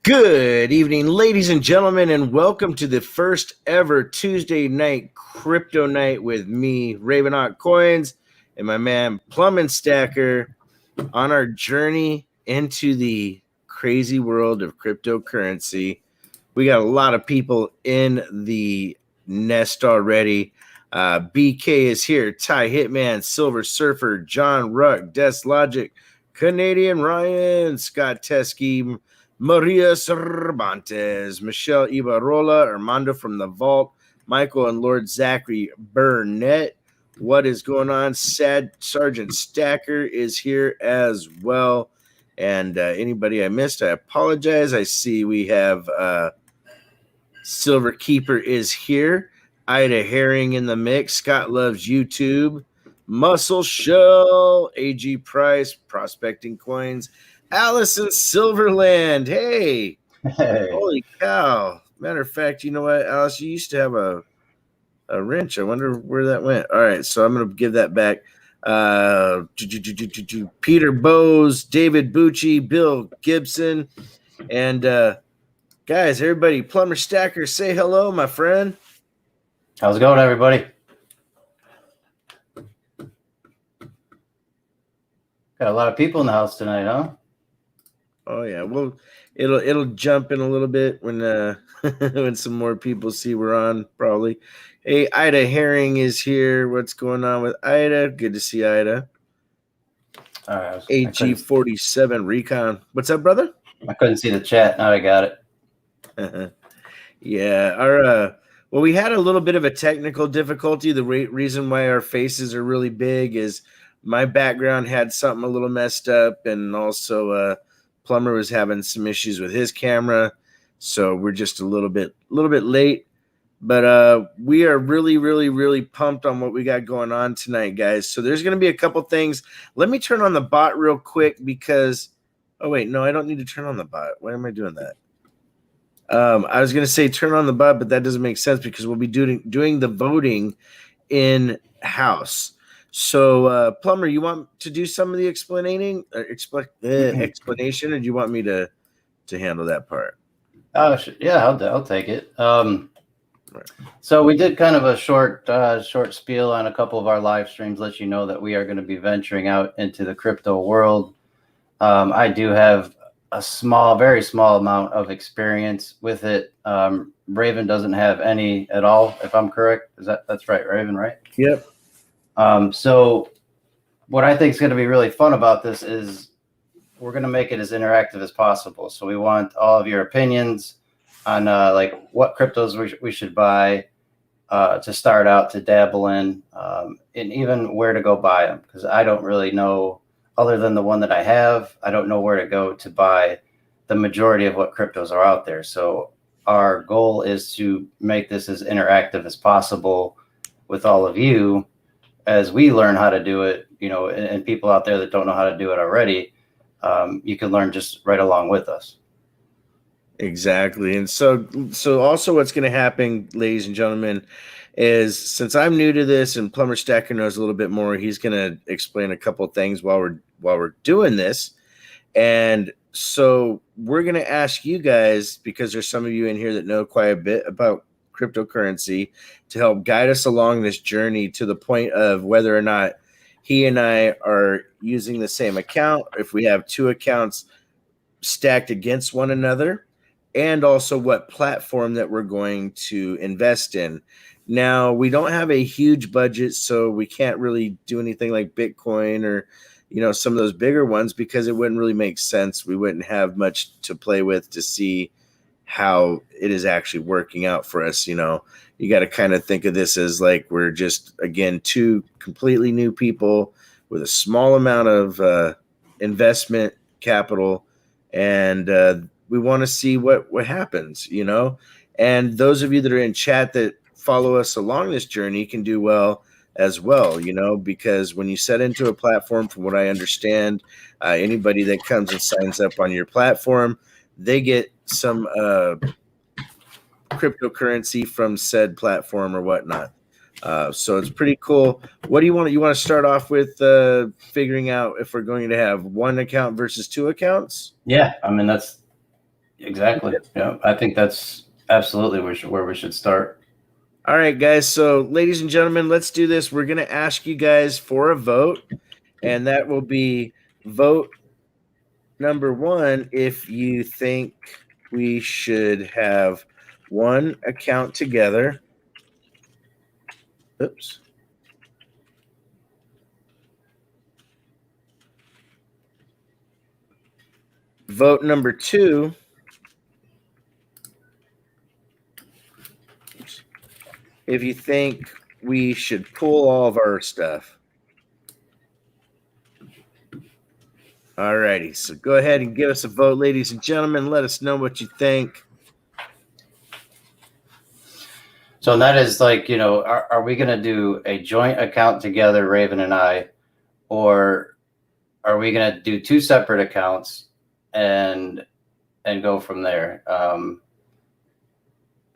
Good evening, ladies and gentlemen, and welcome to the first ever Tuesday night crypto night with me, Ravenhawk Coins, and my man Plumber Stacker on our journey into the crazy world of cryptocurrency. We got a lot of people in the nest already. BK is here, Ty Hitman, Silver Surfer, John Ruck, Des Logic, Canadian Ryan, Scott Teskey, Maria Cervantes, Michelle Ibarola, Armando from the Vault, Michael and Lord Zachary Burnett. What is going on? Sad Sergeant Stacker is here as well. And anybody I missed, I apologize. I see we have Silver Keeper is here. Ida Herring in the mix. Scott Loves YouTube. Muscle Shell. AG Price. Prospecting Coins. Allison Silverland. Hey. Holy cow. Matter of fact, you know what, Alice? You used to have a wrench. I wonder where that went. All right, so I'm going to give that back. Peter Bowes, David Bucci, Bill Gibson, and guys, everybody, Plumber Stacker, say hello, my friend. How's it going, everybody? Got a lot of people in the house tonight, huh? Oh yeah, well, it'll jump in a little bit when when some more people see we're on, probably. Hey, Ida Herring is here. What's going on with Ida? Good to see Ida. All right. AG47 Recon. What's up, brother? I couldn't see the chat. Now I got it. Yeah, well, we had a little bit of a technical difficulty. The reason why our faces are really big is my background had something a little messed up, and also Plumber was having some issues with his camera, so we're just a little bit late. But we are really pumped on what we got going on tonight, guys. So there's going to be a couple things. Let me turn on the bot real quick because, oh wait, no, I don't need to turn on the bot. Why am I doing that? I was going to say turn on the bot, but that doesn't make sense because we'll be doing the voting in house. So, Plumber, you want to do some of the explanation, or do you want me to handle that part? Oh, yeah, I'll take it. So we did kind of a short spiel on a couple of our live streams, let you know that we are going to be venturing out into the crypto world. I do have a very small amount of experience with it. Raven doesn't have any at all, if I'm correct. That's right, Raven, right? Yep. So what I think is going to be really fun about this is we're going to make it as interactive as possible. So we want all of your opinions on like what cryptos we should buy to start out, to dabble in, and even where to go buy them. Because I don't really know, other than the one that I have, I don't know where to go to buy the majority of what cryptos are out there. So our goal is to make this as interactive as possible with all of you as we learn how to do it, you know, and people out there that don't know how to do it already, you can learn just right along with us. Exactly. And so also what's going to happen, ladies and gentlemen, is since I'm new to this and Plumber Stacker knows a little bit more, he's going to explain a couple of things while we're doing this. And so we're going to ask you guys, because there's some of you in here that know quite a bit about cryptocurrency, to help guide us along this journey to the point of whether or not he and I are using the same account, if we have two accounts stacked against one another, and also what platform that we're going to invest in. Now, we don't have a huge budget, so we can't really do anything like Bitcoin or, you know, some of those bigger ones because it wouldn't really make sense. We wouldn't have much to play with to see how it is actually working out for us. You know, you got to kind of think of this as like we're just, again, two completely new people with a small amount of investment capital, and we want to see what happens, you know. And those of you that are in chat that follow us along this journey can do well as well, you know, because when you set into a platform, from what I understand, anybody that comes and signs up on your platform, they get some cryptocurrency from said platform or whatnot. So it's pretty cool. What do you want? You want to start off with figuring out if we're going to have one account versus two accounts? Yeah, I mean, that's Exactly. Yeah, I think that's absolutely where we should start. All right, guys. So, ladies and gentlemen, let's do this. We're going to ask you guys for a vote, and that will be vote number 1 if you think we should have one account together. Oops. Vote number 2 if you think we should pull all of our stuff. All righty. So go ahead and give us a vote, ladies and gentlemen. Let us know what you think. So that is like, are we going to do a joint account together, Raven and I, or are we going to do 2 separate accounts and go from there?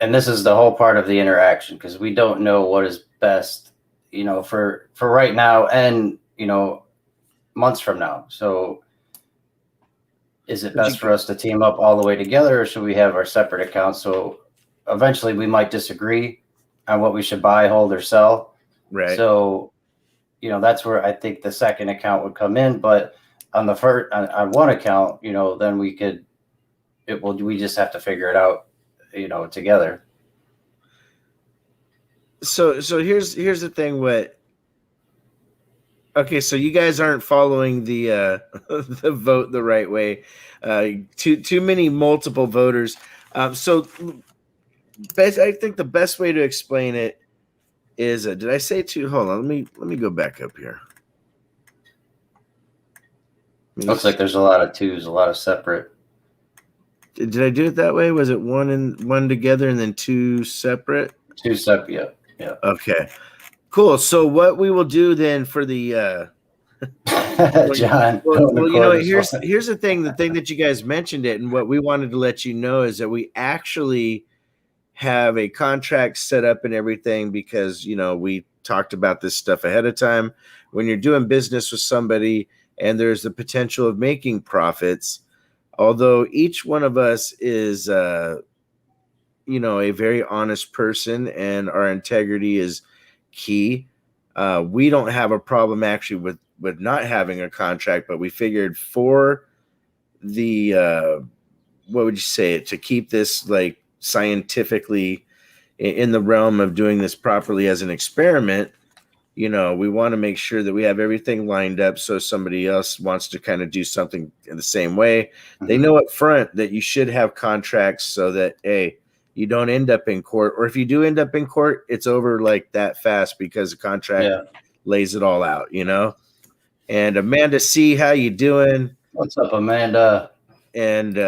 And this is the whole part of the interaction, because we don't know what is best, for right now and, months from now. So is it best for us to team up all the way together, or should we have our separate accounts? So eventually we might disagree on what we should buy, hold, or sell. Right. So, that's where I think the second account would come in. But on the first, on one account, then we just have to figure it out, together. So here's the thing. Okay, so you guys aren't following the the vote the right way. Too many multiple voters. So I think the best way to explain it is, did I say 2? Hold on, let me go back up here. Looks like there's a lot of 2s, a lot of separate. Did I do it that way? Was it 1 together and then 2 separate? 2 separate, yeah. Okay, cool. So what we will do then for the John. Well, here's the thing. The thing that you guys mentioned it, and what we wanted to let you know is that we actually have a contract set up and everything, because we talked about this stuff ahead of time. When you're doing business with somebody and there's the potential of making profits, although each one of us is a very honest person and our integrity is key, we don't have a problem actually with not having a contract. But we figured for the what would you say it, to keep this like scientifically in the realm of doing this properly as an experiment, we want to make sure that we have everything lined up, so somebody else wants to kind of do something in the same way, mm-hmm. They know up front that you should have contracts, so that you don't end up in court, or if you do end up in court, it's over like that fast, because the contract lays it all out, And Amanda C, how you doing? What's up, Amanda? And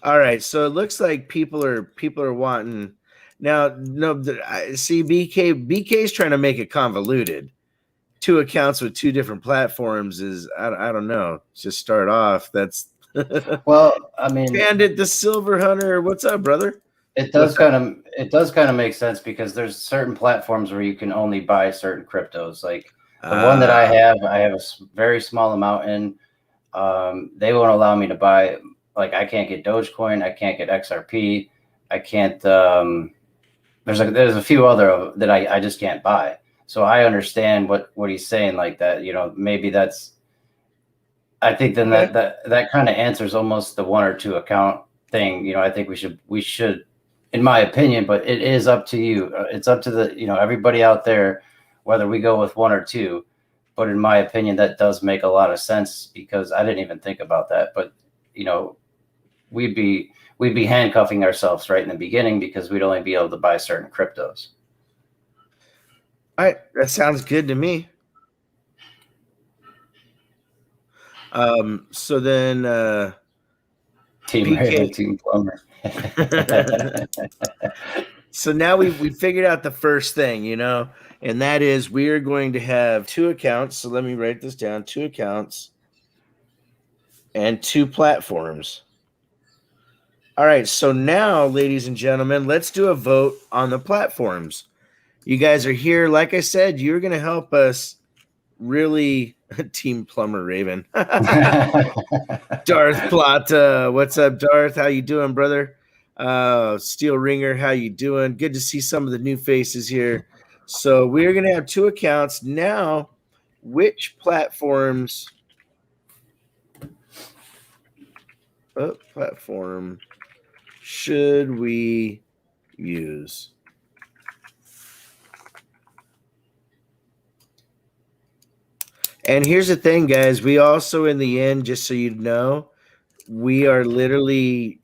all right, so it looks like people are wanting now. No, I see BK's trying to make it convoluted. 2 accounts with 2 different platforms is I don't know. Just start off. That's well, I mean, Bandit the Silver Hunter. What's up, brother? It does kind of make sense, because there's certain platforms where you can only buy certain cryptos. Like the one that I have a very small amount in. They won't allow me to buy. Like, I can't get Dogecoin, I can't get XRP, I can't. There's a few other that I just can't buy. So I understand what he's saying, like that. Maybe that's. I think then that kind of answers almost the 1 or 2 account thing. I think we should, in my opinion, but it is up to you. It's up to the everybody out there whether we go with 1 or 2. But in my opinion, that does make a lot of sense, because I didn't even think about that. But we'd be handcuffing ourselves right in the beginning, because we'd only be able to buy certain cryptos. All right, that sounds good to me. So then Team BK, Raven, Team Plumber. So now we figured out the first thing, and that is we are going to have 2 accounts. So let me write this down: 2 accounts and 2 platforms. All right. So now, ladies and gentlemen, let's do a vote on the platforms. You guys are here. Like I said, you're going to help us really Team Plumber Raven. Darth Plata, what's up, Darth? How you doing, brother? Steel Ringer, how you doing? Good to see some of the new faces here. So we're gonna have two accounts now. Which platforms? Platform should we use? And here's the thing, guys. We also, in the end, just so you know, we are literally,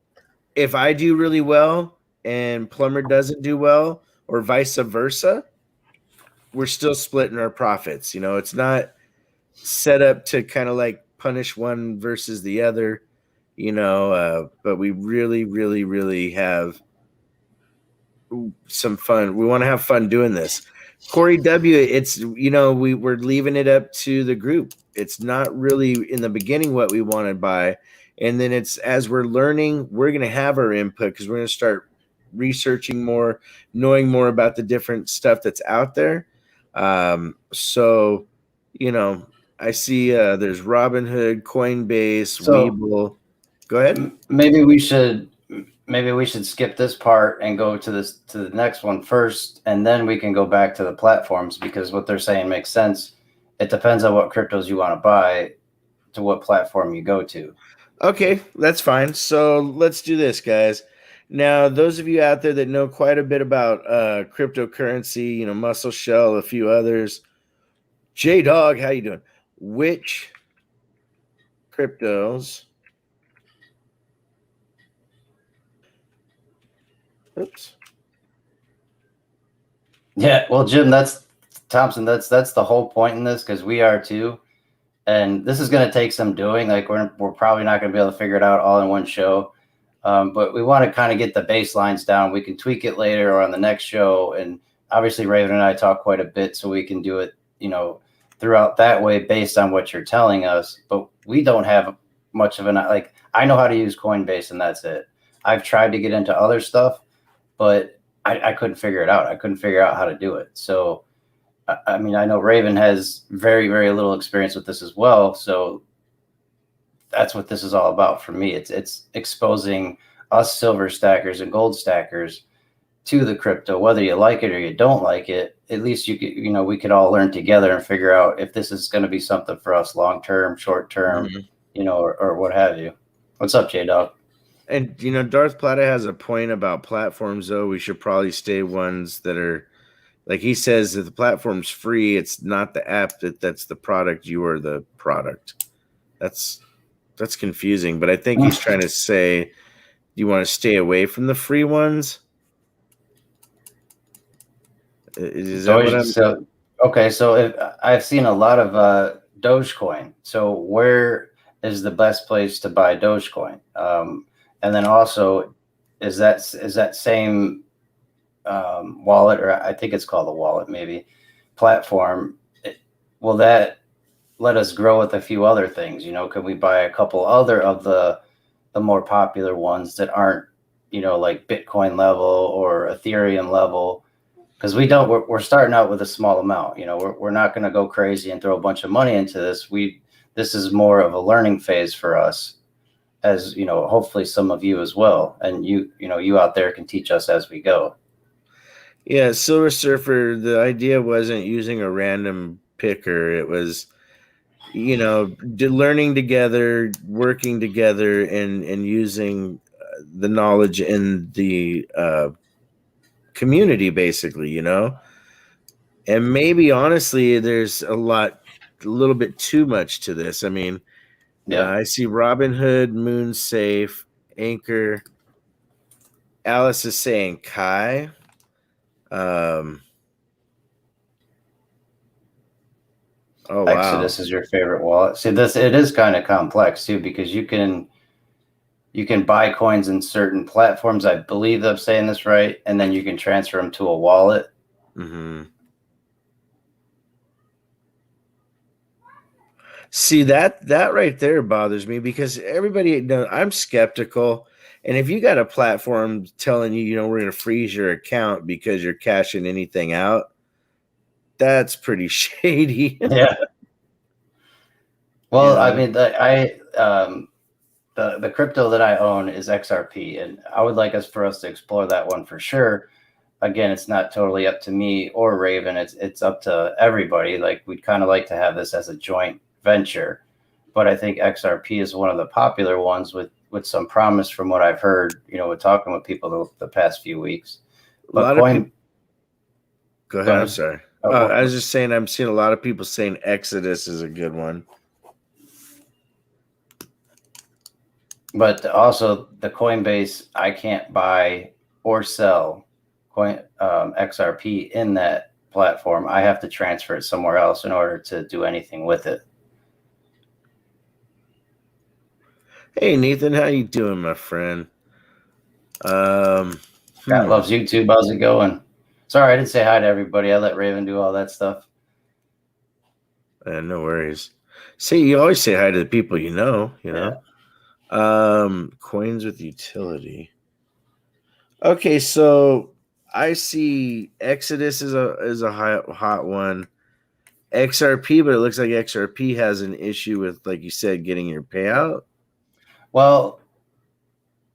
if I do really well and Plumber doesn't do well, or vice versa, we're still splitting our profits. You know, it's not set up to kind of like punish one versus the other, you know, but we really, really, really have some fun. We want to have fun doing this. Corey W, it's, you know, we're leaving it up to the group. It's not really in the beginning what we wanted by, and then it's as we're learning, we're going to have our input because we're going to start researching more, knowing more about the different stuff that's out there. So, you know, I see there's Robinhood, Coinbase, So Webull. Go ahead. maybe we should skip this part and go to the next one first, and then we can go back to the platforms, because what they're saying makes sense. It depends on what cryptos you want to buy to what platform you go to. Okay, that's fine. So let's do this, guys. Now, those of you out there that know quite a bit about cryptocurrency, you know, Muscle Shell, a few others. J Dog, how you doing? Which cryptos? Oops. Yeah, well, Jim, that's Thompson. That's the whole point in this, because we are too, and this is going to take some doing. Like we're probably not going to be able to figure it out all in one show, but we want to kind of get the baselines down. We can tweak it later or on the next show, and obviously Raven and I talk quite a bit, so we can do it, you know, throughout that way based on what you're telling us. But we don't have much of an, like, I know how to use Coinbase and that's it. I've tried to get into other stuff, but I couldn't figure it out. I couldn't figure out how to do it. So, I mean, I know Raven has very, very little experience with this as well. So that's what this is all about for me. It's exposing us silver stackers and gold stackers to the crypto, whether you like it or you don't like it. At least you know, we could all learn together and figure out if this is going to be something for us long term, short term, you know, or what have you. What's up, J Dog? And, you know, Darth Plata has a point about platforms, though. We should probably stay ones that are, like he says, if the platform's free, it's not the app that's the product. You are the product. That's confusing. But I think he's trying to say you want to stay away from the free ones. Is that what I'm... Okay, so if I've seen a lot of Dogecoin. So where is the best place to buy Dogecoin? And then also, is that same wallet, or I think it's called a wallet, maybe, platform, will that let us grow with a few other things? You know, could we buy a couple other of the more popular ones that aren't, you know, like Bitcoin level or Ethereum level? Because we're starting out with a small amount. You know, we're not going to go crazy and throw a bunch of money into this. This is more of a learning phase for us, as you know, hopefully some of you as well, and you know, you out there can teach us as we go. Yeah, Silver Surfer, the idea wasn't using a random picker. It was, you know, learning together, working together, and using the knowledge in the community, basically, you know. And maybe, honestly, there's a little bit too much to this. I mean, Yeah, I see Robinhood, Moon Safe, Anchor. Alice is saying Kai. Oh, wow. Exodus is your favorite wallet. See, it is kind of complex too, because you can buy coins in certain platforms. I believe I'm saying this right, and then you can transfer them to a wallet. Mm-hmm. See, that right there bothers me, because everybody knows I'm skeptical. And if you got a platform telling you, you know, we're going to freeze your account because you're cashing anything out, that's pretty shady. Yeah. Well, I know? mean, the crypto that I own is XRP, and I would like us for us to explore that one for sure. Again, it's not totally up to me or Raven. It's up to everybody. Like, we'd kind of like to have this as a joint venture, but I think XRP is one of the popular ones with some promise from what I've heard. With talking with people the past few weeks. A But lot of people. Go ahead. I'm ahead. sorry. Oh, I was just saying, I'm seeing a lot of people saying Exodus is a good one. but also the Coinbase, I can't buy or sell XRP in that platform. I have to transfer it somewhere else in order to do anything with it. Hey, Nathan, how you doing, my friend? Scott loves YouTube. How's it going? Sorry, I didn't say hi to everybody. I let Raven do all that stuff. No worries. See, you always say hi to the people you know. Yeah. Coins with utility. Okay, so I see Exodus is a hot one. XRP, but it looks like XRP has an issue with, like you said, getting your payout. Well,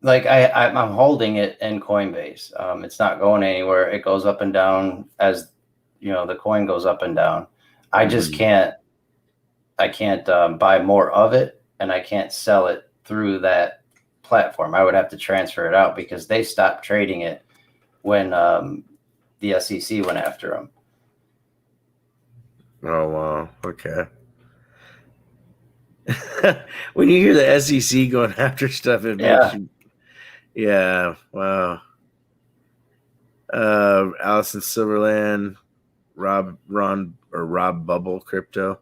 like I'm holding it in Coinbase. It's not going anywhere. It goes up and down as the coin goes up and down. I just can't. I can't buy more of it, and I can't sell it through that platform. I would have to transfer it out because they stopped trading it when the SEC went after them. Oh wow, okay. When you hear the SEC going after stuff, it makes you, yeah, wow. Allison Silverland, Rob Bubble Crypto.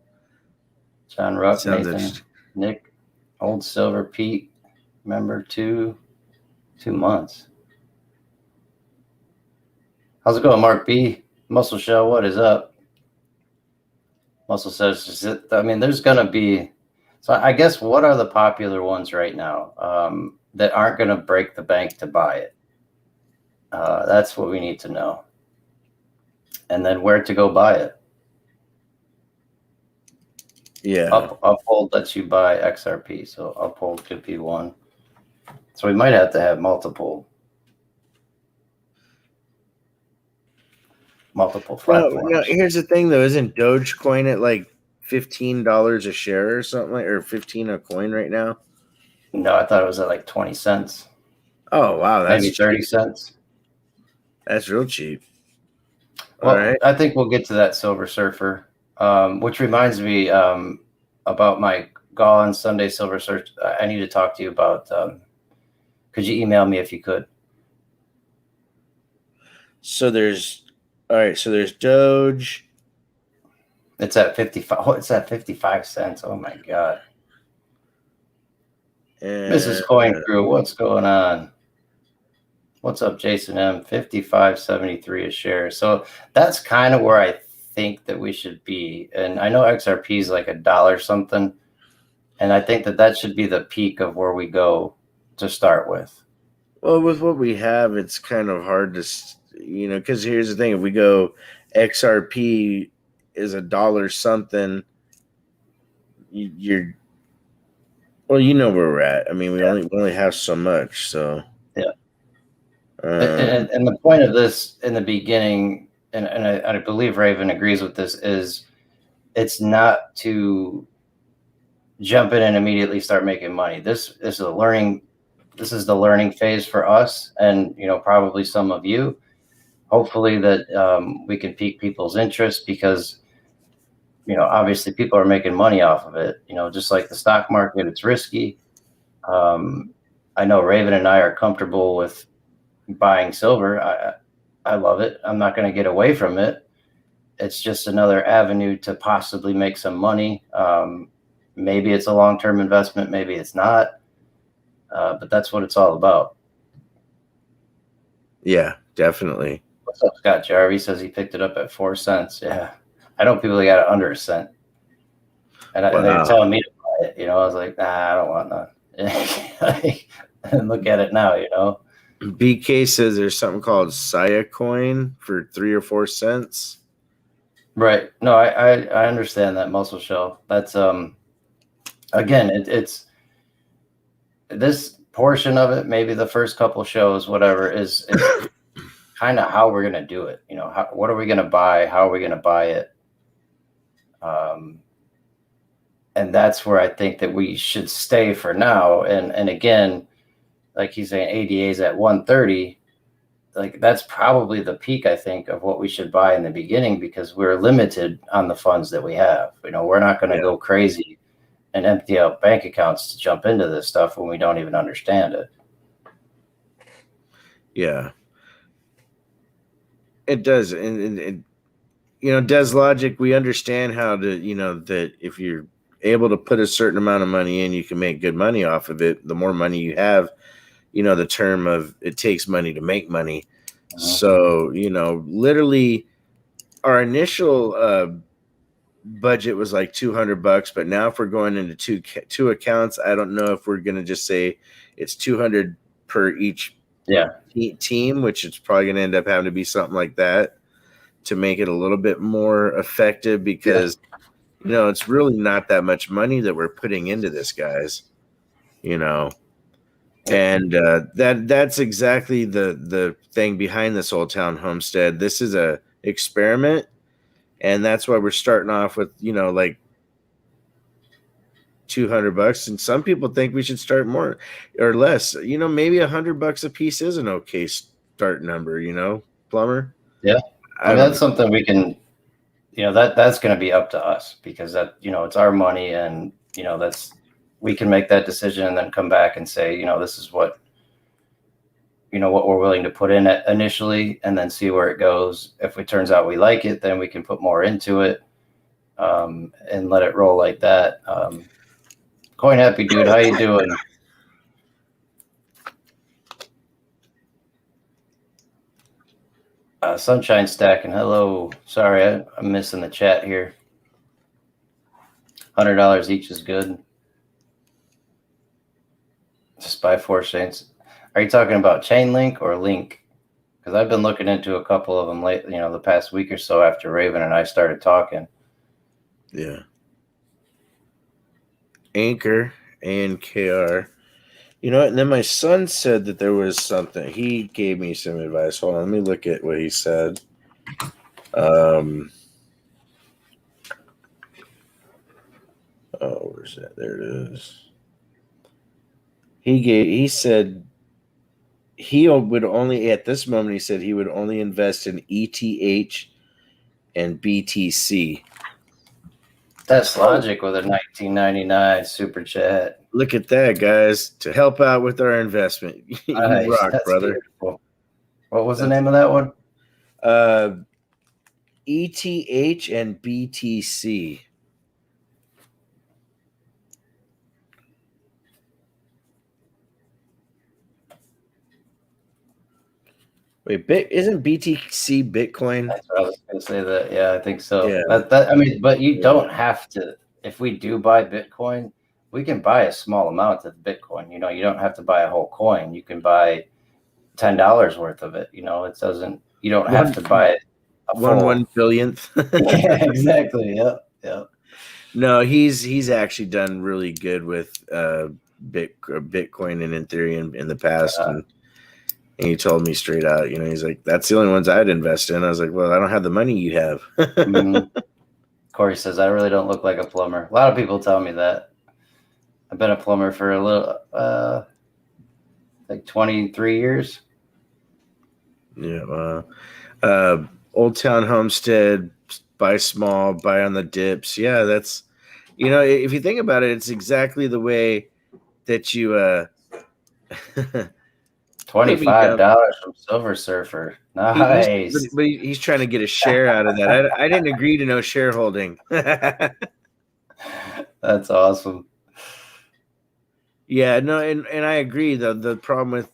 John Ruck, Sounds Nathan, interesting. Nick, Old Silver, Pete, member 2 months. How's it going, Mark B? Muscle Shell, what is up? Muscle says, I mean, there's going to be, so I guess what are the popular ones right now that aren't going to break the bank to buy it? That's what we need to know. And then where to go buy it. Yeah. Uphold lets you buy XRP, so Uphold could be one. So we might have to have multiple platforms. No, here's the thing though, isn't Dogecoin at like $15 a share or something, or 15 a coin right now? No, I thought it was at like 20 cents. Oh wow, that's maybe 30 cents. That's real cheap. Well, All right. I think we'll get to that Silver Surfer, which reminds me about my Gone Sunday Silver Surfer. I need to talk to you about. Could you email me if you could? So there's Doge. It's at 55. Oh, it's at 55 cents. Oh my God. Mrs. Coin Crew, what's going on? What's up, Jason M? 55.73 a share. So that's kind of where I think that we should be. And I know XRP is like $1 something. And I think that should be the peak of where we go to start with. Well, with what we have, it's kind of hard to, because here's the thing: if we go XRP is $1 something, you're, well, you know where we're at. I mean, we only have so much, so yeah. And the point of this in the beginning, and I believe Raven agrees with this, is it's not to jump in and immediately start making money. This is the learning phase for us, and probably some of you. Hopefully that we can pique people's interest because obviously people are making money off of it. Just like the stock market, it's risky. I know Raven and I are comfortable with buying silver. I love it. I'm not going to get away from it. It's just another avenue to possibly make some money. Maybe it's a long-term investment, maybe it's not. But that's what it's all about. Yeah, definitely. What's up, Scott Jarvie? Says he picked it up at 4 cents. Yeah. I know people that got it under a cent. And they were telling me to buy it. I was like, nah, I don't want none. And look at it now, BK says there's something called Saya coin for 3 or 4 cents. Right. No, I understand that, Muscle Shell. That's again, it's this portion of it, maybe the first couple shows, whatever, is kind of how we're going to do it. What are we going to buy? How are we going to buy it? And that's where I think that we should stay for now. And again, like he's saying, ADA's at 130. Like that's probably the peak, I think, of what we should buy in the beginning, because we're limited on the funds that we have. We're not going to go crazy and empty out bank accounts to jump into this stuff when we don't even understand it. Yeah, it does. And Des Logic, we understand how to, that if you're able to put a certain amount of money in, you can make good money off of it. The more money you have, the term of it takes money to make money. So, literally our initial budget was like $200, but now if we're going into two accounts, I don't know if we're going to just say it's 200 per each team, which is probably going to end up having to be something like that to make it a little bit more effective, because it's really not that much money that we're putting into this, guys. And that's exactly the thing behind this Old Town Homestead. This is a experiment, and that's why we're starting off with like $200. And some people think we should start more or less. Maybe $100 a piece is an okay start number. Plumber. Yeah, I mean that's something we can. That's going to be up to us, because that it's our money, and we can make that decision and then come back and say, this is what we're willing to put in initially, and then see where it goes. If it turns out we like it, then we can put more into it, and let it roll like that. Coin Happy Dude, how you doing? Sunshine Stacking, hello. Sorry, I'm missing the chat here. $100 each is good. Just buy 4 chains. Are you talking about chain link or link? Because I've been looking into a couple of them lately, the past week or so after Raven and I started talking. Yeah. Anchor, ANKR. And then my son said that there was something. He gave me some advice. Hold on, let me look at what he said. Where's that? There it is. He said he would only, at this moment, he said he would only invest in ETH and BTC. That's logic with a 1999 super chat. Look at that, guys, to help out with our investment. You rock, brother. Beautiful. What was the name of that one? ETH and BTC. Wait, isn't BTC Bitcoin? That's what I was going to say. That, yeah, I think so. Yeah. I mean, but you don't have to. If we do buy Bitcoin, we can buy a small amount of Bitcoin. You don't have to buy a whole coin. You can buy $10 worth of it. It doesn't. You don't have to buy a full 1 billionth. Yeah, exactly. Yep. No, he's actually done really good with Bitcoin and Ethereum in the past, and he told me straight out, he's like, that's the only ones I'd invest in. I was like, well, I don't have the money you have. Mm-hmm. Corey says, I really don't look like a plumber. A lot of people tell me that. I've been a plumber for a little, like 23 years. Yeah. Old Town Homestead, buy small, buy on the dips. Yeah, that's, if you think about it, it's exactly the way that you, $25 from Silver Surfer. Nice. But he's trying to get a share out of that. I didn't agree to no shareholding. That's awesome. Yeah, no, and I agree. The problem with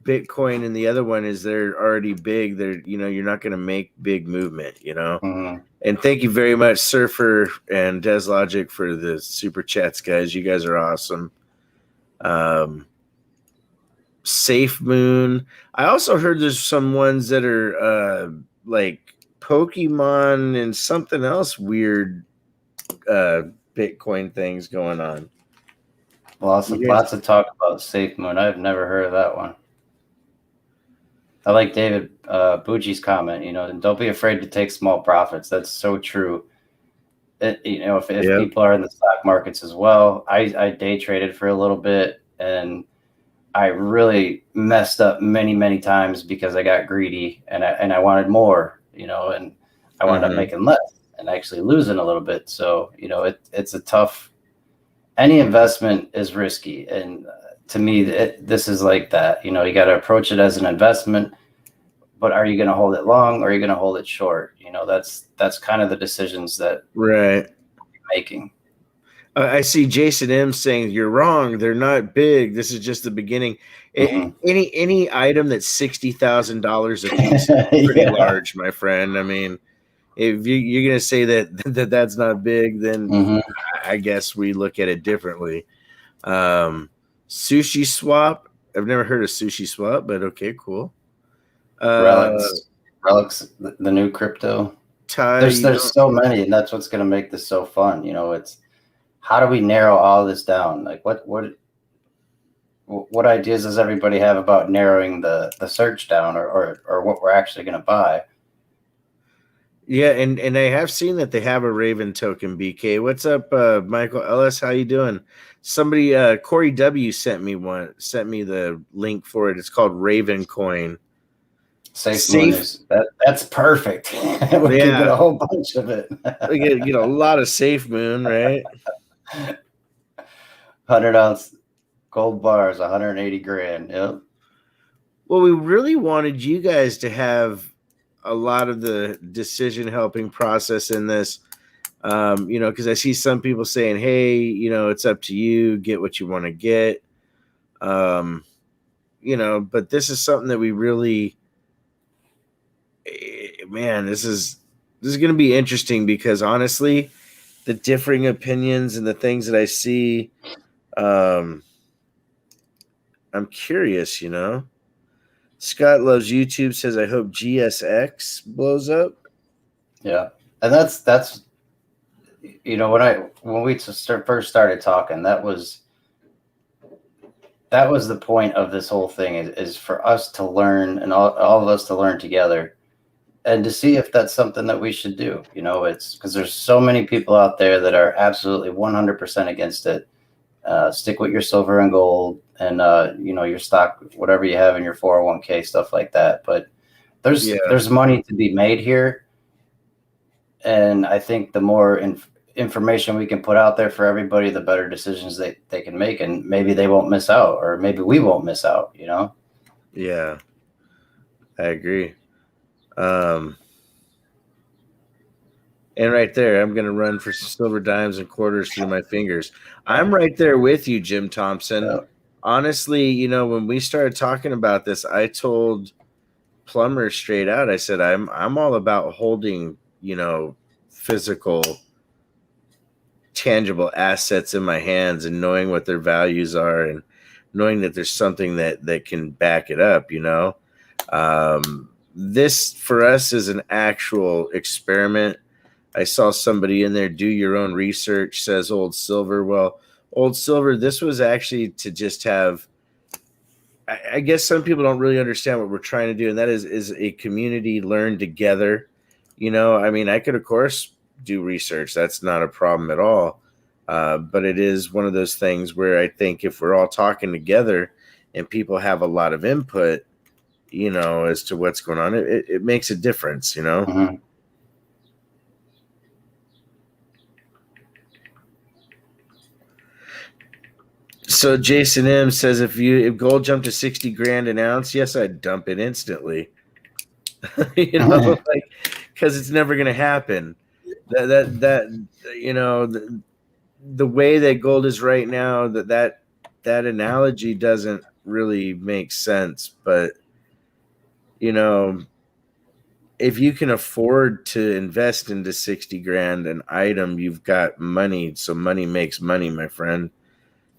Bitcoin and the other one is they're already big. They're you're not going to make big movement. Mm-hmm. And thank you very much, Surfer and Des Logic, for the super chats, guys. You guys are awesome. Safemoon. I also heard there's some ones that are like Pokemon and something else weird Bitcoin things going on. Lots of talk about Safemoon. I've never heard of that one. I like David Bucci's comment, and don't be afraid to take small profits. That's so true. If people are in the stock markets as well, I day traded for a little bit, and I really messed up many, many times because I got greedy and I wanted more, and I wound up making less and actually losing a little bit. So, it's a tough, any investment is risky. And to me, this is like that, you got to approach it as an investment, but are you going to hold it long or are you going to hold it short? That's kind of the decisions that right. you're making. I see Jason M saying you're wrong. They're not big. This is just the beginning. Any item that's $60,000 a piece is pretty large, my friend. I mean, if you're going to say that's not big, then I guess we look at it differently. Sushi Swap. I've never heard of Sushi Swap, but okay, cool. Relics, the new crypto. There's so many, and that's what's going to make this so fun. It's how do we narrow all this down? Like what ideas does everybody have about narrowing the search down or what we're actually going to buy? Yeah, and I have seen that they have a Raven token, BK. What's up, Michael Ellis? How you doing? Somebody, Corey W sent me the link for it. It's called Raven Coin. Safemoon that's perfect. We can get a whole bunch of it. We get a lot of Safemoon, right? 100-ounce gold bars, 180 grand. Yep. Well, we really wanted you guys to have a lot of the decision helping process in this, because I see some people saying, hey, it's up to you, get what you want to get. But this is something that we really, man, this is going to be interesting because honestly, the differing opinions and the things that I see, I'm curious, Scott Loves YouTube says, I hope GSX blows up. Yeah. And that's when we first started talking, that was the point of this whole thing is for us to learn and all of us to learn together and to see if that's something that we should do. It's because there's so many people out there that are absolutely 100% against it. Stick with your silver and gold and your stock, whatever you have in your 401k, stuff like that. But there's money to be made here, and I think the more information we can put out there for everybody, the better decisions they can make, and maybe they won't miss out, or maybe we won't miss out. Yeah, I agree. And right there, I'm going to run for silver dimes and quarters through my fingers. I'm right there with you, Jim Thompson. Yeah. Honestly, when we started talking about this, I told Plumber straight out, I said, I'm all about holding, physical, tangible assets in my hands and knowing what their values are and knowing that there's something that can back it up, This for us is an actual experiment. I saw somebody in there, do your own research, says Old Silver. Well, Old Silver, this was actually to just have, I guess some people don't really understand what we're trying to do, and that is a community learn together. I could, of course, do research. That's not a problem at all. But it is one of those things where I think if we're all talking together and people have a lot of input, as to what's going on, it makes a difference, Mm-hmm. So Jason M says, if gold jumped to 60 grand an ounce, yes, I'd dump it instantly. Because it's never going to happen. The way that gold is right now, that analogy doesn't really make sense. But if you can afford to invest into 60 grand an item, you've got money. So money makes money, my friend.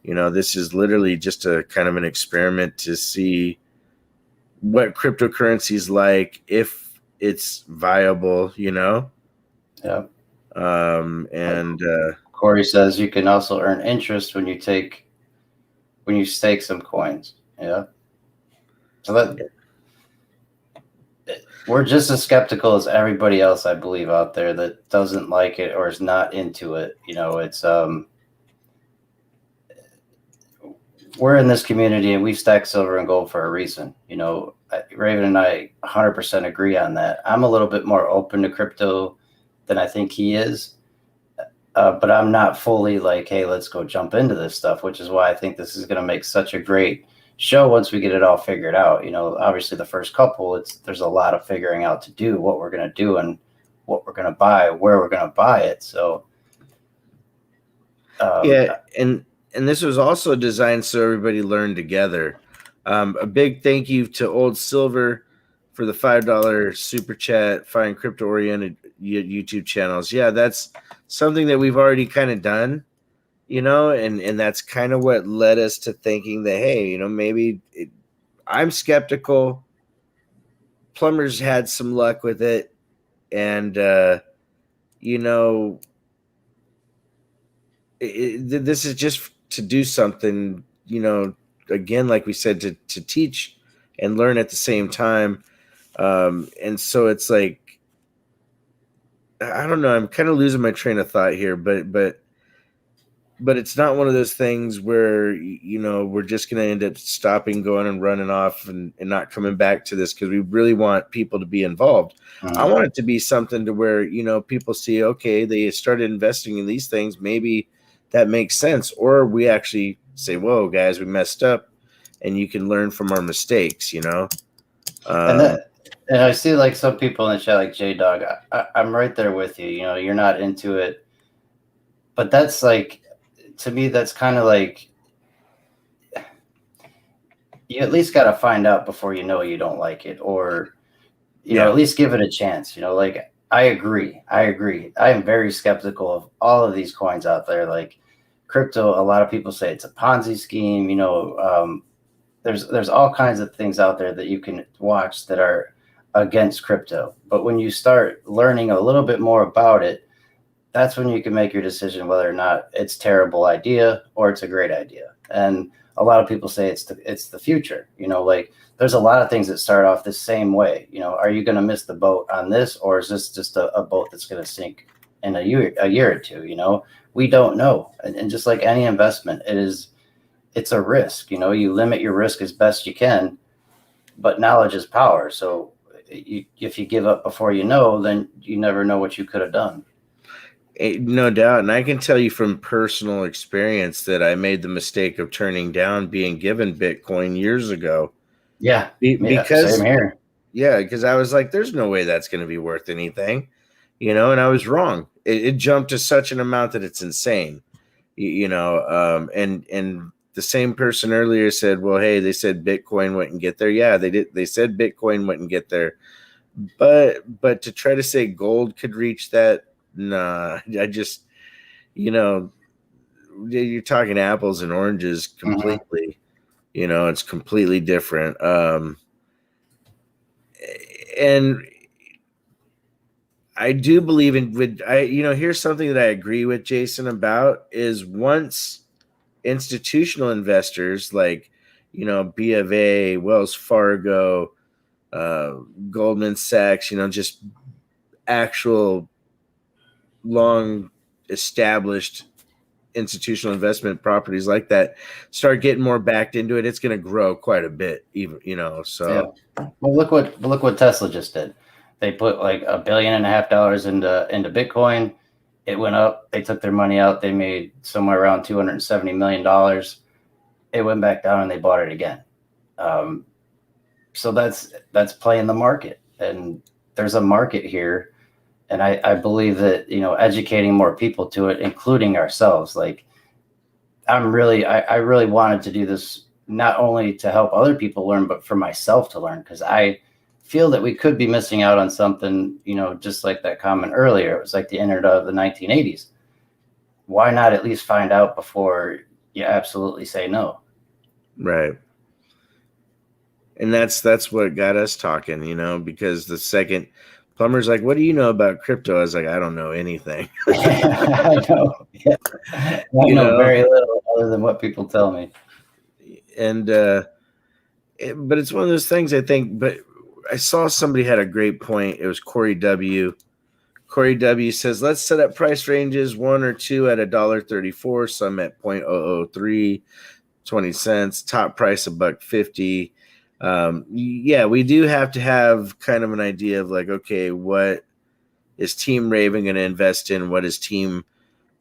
This is literally just a kind of an experiment to see what cryptocurrency is like, if it's viable, Yeah. And Corey says you can also earn interest when you take when you stake some coins. Yeah. So that we're just as skeptical as everybody else, I believe, out there that doesn't like it or is not into it. It's we're in this community and we stack silver and gold for a reason. Raven and I 100% agree on that. I'm a little bit more open to crypto than I think he is. But I'm not fully like, hey, let's go jump into this stuff, which is why I think this is going to make such a great show once we get it all figured out. Obviously the first couple, there's a lot of figuring out to do, what we're going to do and what we're going to buy, where we're going to buy it. So and this was also designed so everybody learned together. A big thank you to Old Silver for the $5 super chat, find crypto oriented YouTube channels. Yeah, that's something that we've already kind of done, and that's kind of what led us to thinking that, hey, maybe I'm skeptical. Plumber's had some luck with it. And, this is just to do something, again, like we said, to teach and learn at the same time. And so it's like, I don't know, I'm kind of losing my train of thought here, but it's not one of those things where, we're just going to end up stopping, going and running off and not coming back to this, because we really want people to be involved. I want it to be something to where, people see, okay, they started investing in these things. Maybe that makes sense. Or we actually say, whoa, guys, we messed up, and you can learn from our mistakes, And I see like some people in the chat, like J-Dog, I'm right there with you. You're not into it. But that's like, to me, that's kind of like, you at least got to find out before you know you don't like it, or, at least give it a chance. Like, I agree. I am very skeptical of all of these coins out there. Like crypto, a lot of people say it's a Ponzi scheme. There's all kinds of things out there that you can watch that are against crypto. But when you start learning a little bit more about it, that's when you can make your decision whether or not it's a terrible idea or it's a great idea. And a lot of people say it's the future. Like there's a lot of things that start off the same way. Are you going to miss the boat on this, or is this just a boat that's going to sink in a year or two? We don't know. And just like any investment, it's a risk. You limit your risk as best you can, but knowledge is power. So if you give up before you know, then you never know what you could have done. No doubt. And I can tell you from personal experience that I made the mistake of turning down being given Bitcoin years ago. Yeah. Because same here. Yeah, because I was like, there's no way that's going to be worth anything, and I was wrong. It jumped to such an amount that it's insane, and the same person earlier said, well, hey, they said Bitcoin wouldn't get there. Yeah, they did. They said Bitcoin wouldn't get there, but to try to say gold could reach that, nah, I just, you're talking apples and oranges completely. It's completely different. And I do believe here's something that I agree with Jason about is once institutional investors like, B of A, Wells Fargo, Goldman Sachs, just actual long established institutional investment properties like that start getting more backed into it, it's going to grow quite a bit, even, so. Yeah. Well, look what Tesla just did. They put like $1.5 billion into Bitcoin. It went up. They took their money out. They made somewhere around $270 million. It went back down and they bought it again. So that's playing the market, and there's a market here. And I believe that, educating more people to it, including ourselves, like I really wanted to do this not only to help other people learn, but for myself to learn, because I feel that we could be missing out on something, just like that comment earlier. It was like the internet of the 1980s. Why not at least find out before you absolutely say no? Right. And that's what got us talking, because the second Plumber's like, what do you know about crypto? I was like, I don't know anything. I know. Yeah. I know very little other than what people tell me. and but it's one of those things, I think. But I saw somebody had a great point. It was Corey W. Corey W says, let's set up price ranges, 1 or 2 at $1.34, some at 0.003, 20 cents, top price $1.50. Yeah, we do have to have kind of an idea of like, okay, what is Team Raven going to invest in? What is Team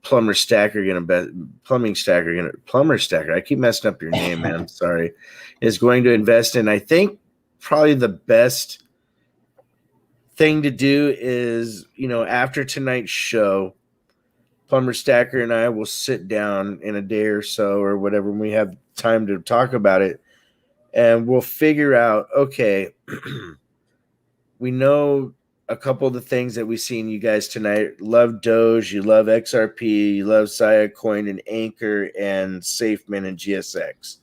Plumber Stacker going to Plumber Stacker? I keep messing up your name, man. Sorry. Is going to invest in. I think probably the best thing to do is, after tonight's show, Plumber Stacker and I will sit down in a day or so or whatever when we have time to talk about it, and we'll figure out, okay, we know a couple of the things that we've seen you guys tonight. Love Doge, you love XRP, you love Sia Coin and Anchor and Safemoon and GSX.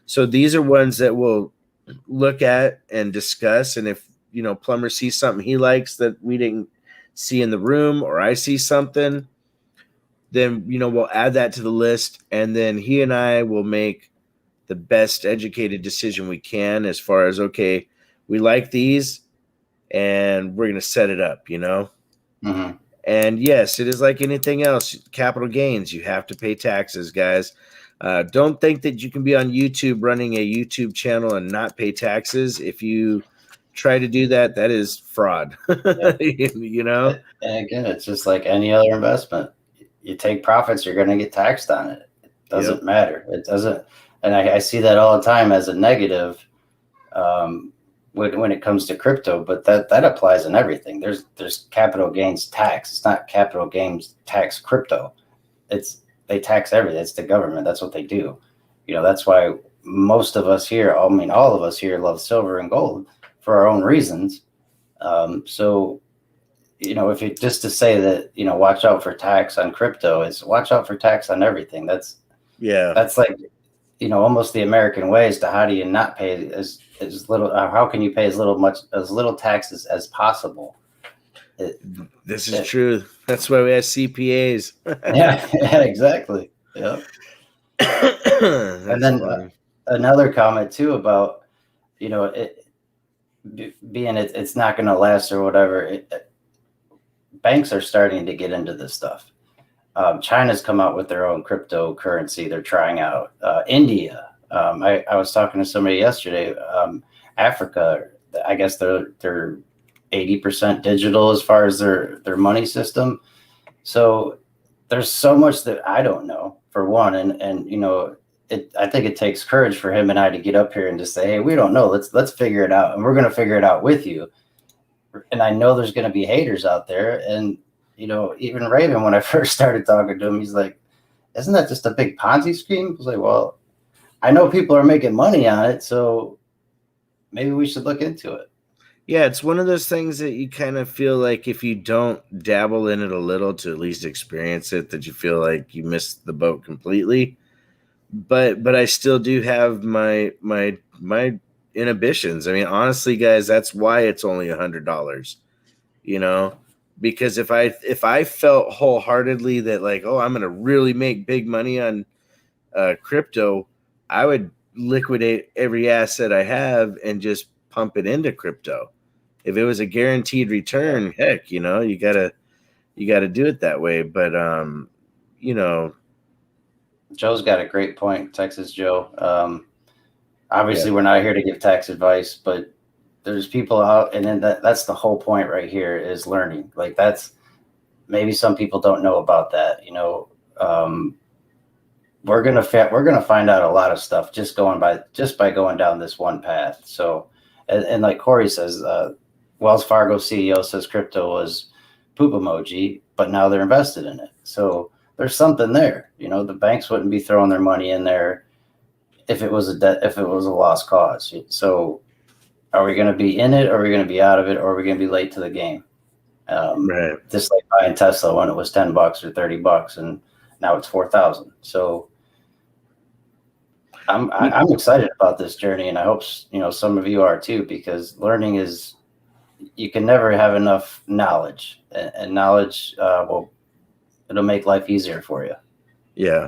So these are ones that we'll look at and discuss, and if Plumber sees something he likes that we didn't see in the room, or I see something, then we'll add that to the list, and then he and I will make the best educated decision we can as far as, okay, we like these and we're going to set it up, Mm-hmm. And yes, it is like anything else, capital gains, you have to pay taxes, guys. Don't think that you can be on YouTube running a YouTube channel and not pay taxes. If you try to do that, that is fraud. Yeah. And again, it's just like any other investment. You take profits, you're going to get taxed on it. It doesn't matter. It doesn't. And I see that all the time as a negative when it comes to crypto, but that applies in everything. There's capital gains tax. It's not capital gains tax crypto. They tax everything. It's the government. That's what they do. That's why most of us here, all of us here love silver and gold for our own reasons. So, if you just to say that, watch out for tax on crypto, is watch out for tax on everything. That's like, almost the American way as to how do you not pay as little, how can you pay as little taxes as possible? This is true. That's why we have CPAs. yeah, exactly. Yeah. And then another comment too about, it's not going to last or whatever. Banks are starting to get into this stuff. China's come out with their own cryptocurrency. They're trying out. India. I was talking to somebody yesterday. Africa, I guess they're 80% digital as far as their money system. So there's so much that I don't know, for one, and I think it takes courage for him and I to get up here and just say, hey, we don't know. Let's figure it out, and we're going to figure it out with you. And I know there's going to be haters out there, and even Raven, when I first started talking to him, he's like, isn't that just a big Ponzi scheme? I was like, well, I know people are making money on it, so maybe we should look into it. Yeah, it's one of those things that you kind of feel like if you don't dabble in it a little to at least experience it, that you feel like you missed the boat completely. But I still do have my inhibitions. I mean, honestly, guys, that's why it's only $100. Because if I felt wholeheartedly that like, oh, I'm going to really make big money on crypto, I would liquidate every asset I have and just pump it into crypto. If it was a guaranteed return, heck, you gotta do it that way. But Joe's got a great point, Texas Joe. Obviously, we're not here to give tax advice, but there's people out, and then that's the whole point right here is learning. Like that's maybe some people don't know about that. We're gonna find out a lot of stuff just by going down this one path. So, and like Corey says, Wells Fargo CEO says crypto was poop emoji, but now they're invested in it. So there's something there. The banks wouldn't be throwing their money in there if it was a lost cause. So are we going to be in it, or are we going to be out of it, or are we going to be late to the game? Right. Just like buying Tesla when it was $10 or $30 and now it's 4,000. So I'm excited about this journey, and I hope some of you are too, because learning is, you can never have enough knowledge, and knowledge it'll make life easier for you. Yeah.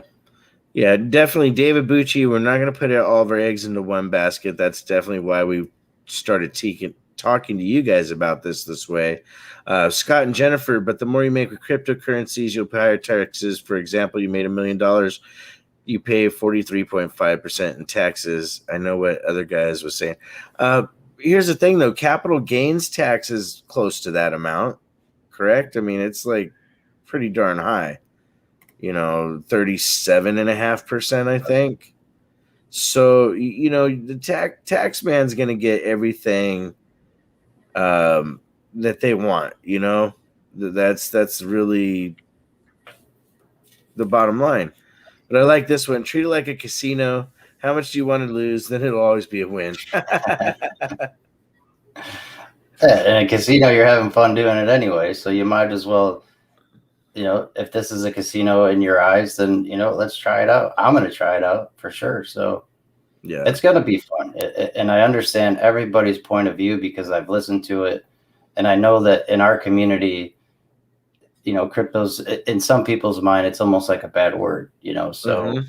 Yeah, definitely, David Bucci. We're not going to put all of our eggs into one basket. That's definitely why we started talking to you guys about this way. Scott and Jennifer, but the more you make with cryptocurrencies, you'll pay higher taxes. For example, you made $1 million, you pay 43.5% in taxes. I know what other guys was saying. Here's the thing, though: capital gains tax is close to that amount, correct? I mean, it's like pretty darn high. 37.5%, I think. So, the tax man's going to get everything that they want. That's really the bottom line. But I like this one. Treat it like a casino. How much do you want to lose? Then it'll always be a win. Yeah, in a casino, you're having fun doing it anyway, so you might as well, if this is a casino in your eyes, then let's try it out. I'm going to try it out for sure. So Yeah. it's going to be fun, and I understand everybody's point of view because I've listened to it, and I know that in our community, crypto's in some people's mind, it's almost like a bad word, so.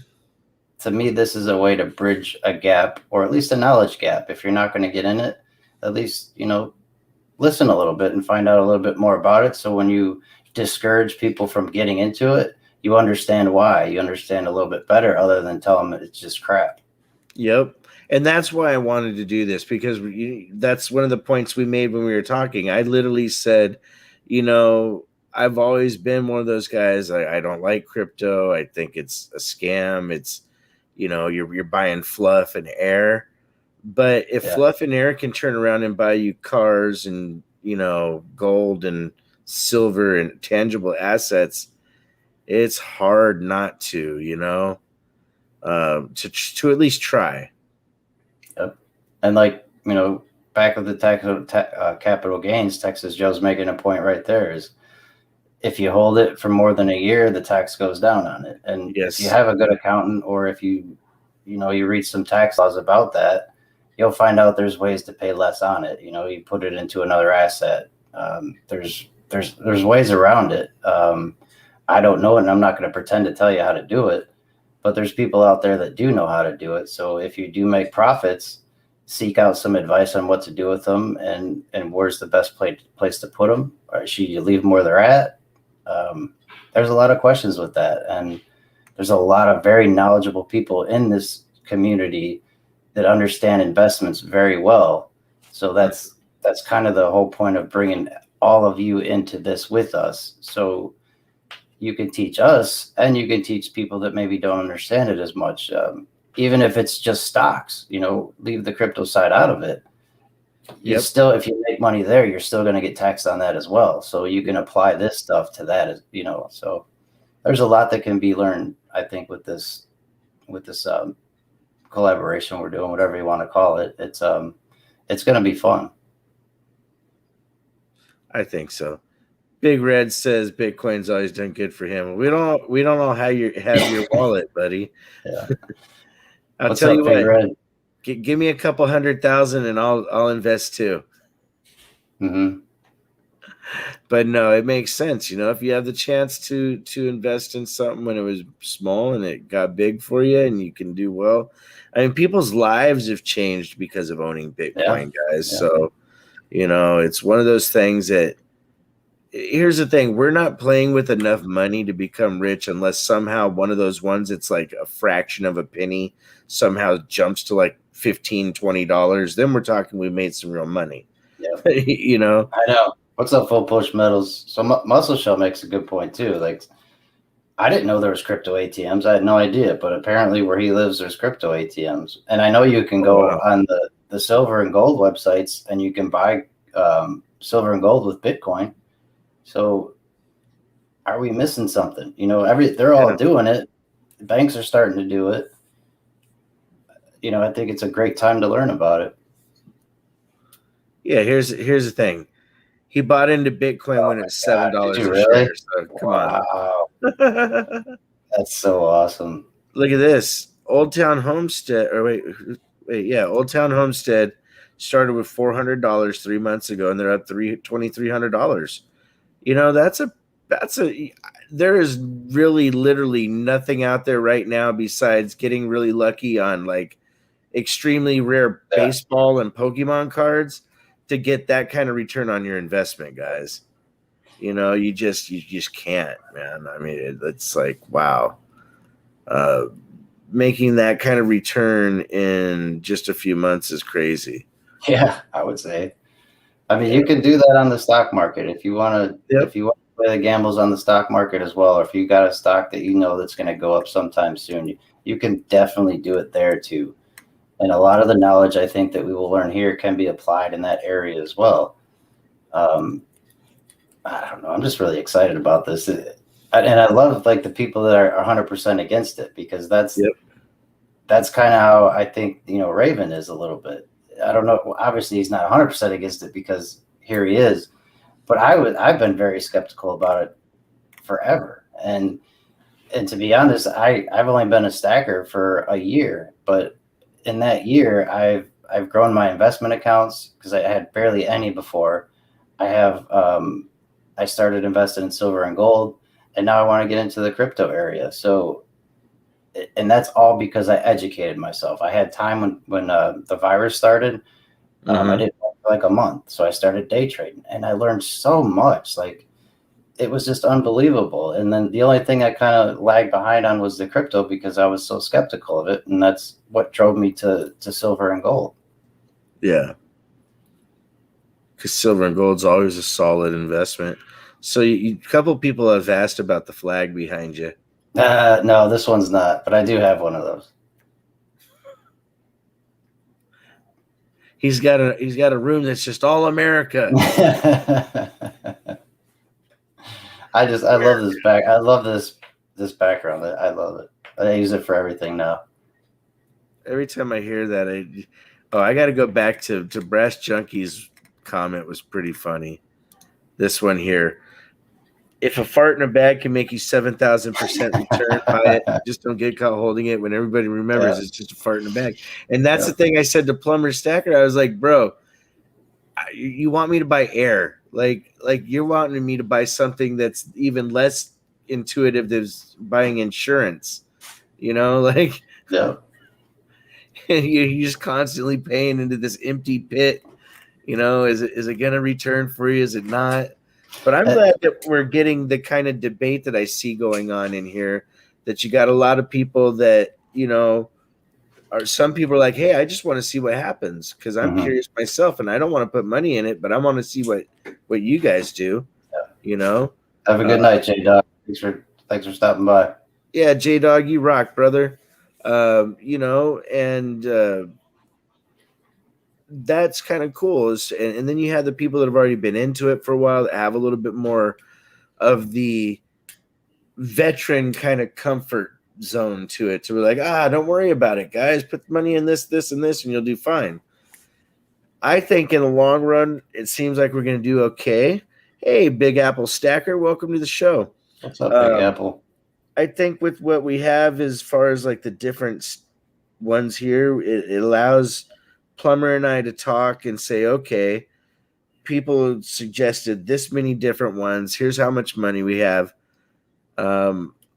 To me, this is a way to bridge a gap, or at least a knowledge gap. If you're not going to get in it, at least, listen a little bit and find out a little bit more about it. So when you discourage people from getting into it, you understand why. You understand a little bit better, other than tell them that it's just crap. Yep. And that's why I wanted to do this, because that's one of the points we made when we were talking. I literally said, I've always been one of those guys. I don't like crypto. I think it's a scam. It's, you're buying fluff and air. But if fluff and air can turn around and buy you cars and, gold and silver and tangible assets, it's hard not to, to at least try. Yep. And back with the capital gains, Texas Joe's making a point right there is if you hold it for more than a year, the tax goes down on it. And if you have a good accountant, or if you read some tax laws about that, you'll find out there's ways to pay less on it. You put it into another asset. There's ways around it. I don't know it, and I'm not going to pretend to tell you how to do it, but there's people out there that do know how to do it. So if you do make profits, seek out some advice on what to do with them, and where's the best place to put them. Or should you leave them where they're at? There's a lot of questions with that, and there's a lot of very knowledgeable people in this community that understand investments very well. So that's kind of the whole point of bringing all of you into this with us. So you can teach us, and you can teach people that maybe don't understand it as much. Even if it's just stocks, leave the crypto side out of it. You still, if you make money there, you're still going to get taxed on that as well. So you can apply this stuff to that, as so there's a lot that can be learned, I think, with this collaboration we're doing, whatever you want to call it. It's going to be fun. I think so. Big Red says Bitcoin's always done good for him. We don't know how you have your wallet, buddy. Yeah. I'll tell you what. Give me a couple 100,000 and I'll invest too. Mm-hmm. But no, it makes sense. If you have the chance to invest in something when it was small and it got big for you and you can do well. I mean, people's lives have changed because of owning Bitcoin, guys. Yeah. So, it's one of those things that, here's the thing. We're not playing with enough money to become rich unless somehow one of those ones, it's like a fraction of a penny, somehow jumps to like $15, $20. Then we're talking we made some real money. Yeah. I know. What's up, Full Push Metals? So Muscle Shell makes a good point too. Like, I didn't know there was crypto ATMs. I had no idea, but apparently where he lives, there's crypto ATMs. And I know you can go on the silver and gold websites, and you can buy silver and gold with Bitcoin. So are we missing something? They're all doing it. The banks are starting to do it. I think it's a great time to learn about it. Yeah, here's the thing. He bought into Bitcoin when it's $7 a share. So come on. That's so awesome. Look at this. Old Town Homestead, Old Town Homestead started with $400 3 months ago, and they're up $2,300. there is really literally nothing out there right now besides getting really lucky on like extremely rare baseball and Pokemon cards to get that kind of return on your investment, guys. You just can't, man. I mean, it's like, wow. Making that kind of return in just a few months is crazy. Yeah, I would say. I mean, you can do that on the stock market if you want to. Yep. If you want to play the gambles on the stock market as well, or if you got a stock that you know that's going to go up sometime soon, you can definitely do it there too. And a lot of the knowledge I think that we will learn here can be applied in that area as well. I don't know. I'm just really excited about this, and I love like the people that are 100% against it, because that's kind of how I think Raven is a little bit. I don't know. Obviously, he's not 100% against it because here he is, but I've been very skeptical about it forever. And to be honest, I've only been a stacker for a year, but in that year, I've grown my investment accounts because I had barely any before. I started investing in silver and gold, and now I want to get into the crypto area. So, and that's all because I educated myself. I had time when the virus started. I did like a month, so I started day trading, and I learned so much. Like, it was just unbelievable. And then the only thing I kind of lagged behind on was the crypto because I was so skeptical of it, and that's what drove me to silver and gold. Yeah. Because silver and gold's always a solid investment. So a couple people have asked about the flag behind you. No, this one's not, but I do have one of those. He's got a room that's just all America. I love this back. I love this background. I love it. I use it for everything now. Every time I hear that, I got to go back to Brass Junkie's comment was pretty funny. This one here. If a fart in a bag can make you 7,000% return, buy it. Just don't get caught holding it when everybody remembers it's just a fart in a bag. And that's the thing I said to Plumber Stacker. I was like, bro, you want me to buy air? Like you're wanting me to buy something that's even less intuitive than buying insurance. Like yeah. You're just constantly paying into this empty pit. Is it going to return for you? Is it not? But I'm glad that we're getting the kind of debate that I see going on in here, that you got a lot of people that, some people are like, hey, I just want to see what happens because I'm curious myself and I don't want to put money in it, but I want to see what you guys do, Have a good night, J-Dog. Thanks for stopping by. Yeah, J-Dog, you rock, brother. That's kind of cool. And then you have the people that have already been into it for a while that have a little bit more of the veteran kind of comfort zone to it. So we're like, don't worry about it, guys. Put the money in this, and this, and you'll do fine. I think in the long run, it seems like we're going to do okay. Hey, Big Apple Stacker, welcome to the show. What's up, Big Apple? I think with what we have as far as like the different ones here, it allows Plumber and I to talk and say, okay, people suggested this many different ones. Here's how much money we have.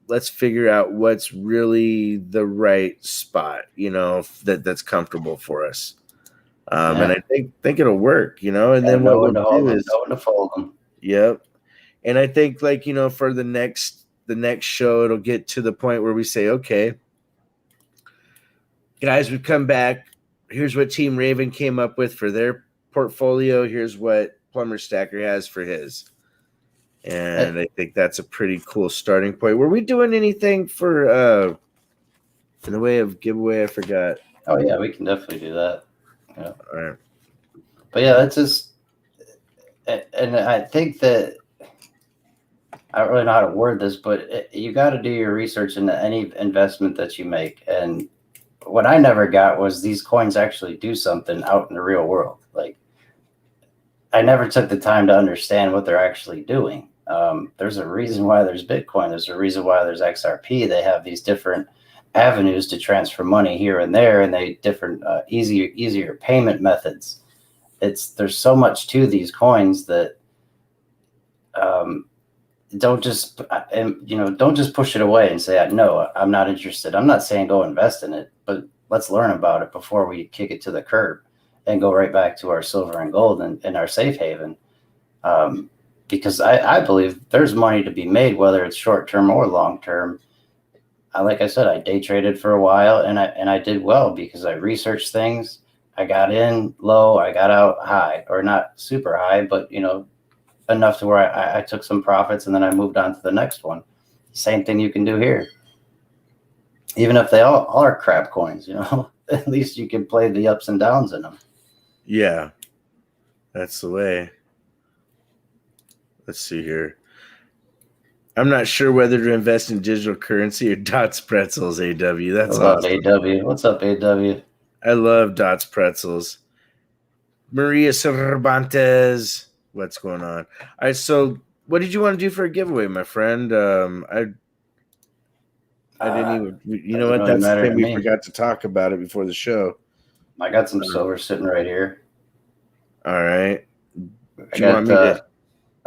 Let's figure out what's really the right spot, that's comfortable for us. And I think it'll work, and then what we'll do is no one to fold them. Yep. And I think for the next show, it'll get to the point where we say, okay, guys, we've come back. Here's what Team Raven came up with for their portfolio. Here's what Plumber Stacker has for his. And I think that's a pretty cool starting point. Were we doing anything for in the way of giveaway? I forgot. Oh yeah, we can definitely do that. Yeah. All right. But yeah, that's just, and I think that I don't really know how to word this, but you got to do your research into any investment that you make. And what I never got was these coins actually do something out in the real world. Like, I never took the time to understand what they're actually doing. There's a reason why there's Bitcoin. There's a reason why there's XRP. They have these different avenues to transfer money here and there, and they different easier payment methods. There's so much to these coins that don't just don't just push it away and say no, I'm not interested. I'm not saying go invest in it, but let's learn about it before we kick it to the curb and go right back to our silver and gold and our safe haven. Because I believe there's money to be made, whether it's short term or long term. Like I said, I day traded for a while, and I did well because I researched things. I got in low, I got out high, or not super high, but enough to where I took some profits, and then I moved on to the next one. Same thing you can do here. Even if they all are crap coins, at least you can play the ups and downs in them. Yeah, that's the way. Let's see here. I'm not sure whether to invest in digital currency or Dots Pretzels, AW. That's awesome. AW. What's up, AW? I love Dots Pretzels. Maria Cervantes. What's going on? All right, so what did you want to do for a giveaway, my friend? I didn't even. You know what? Really That's the thing. We me. forgot to talk about it before the show. I got some silver sitting right here. All right. I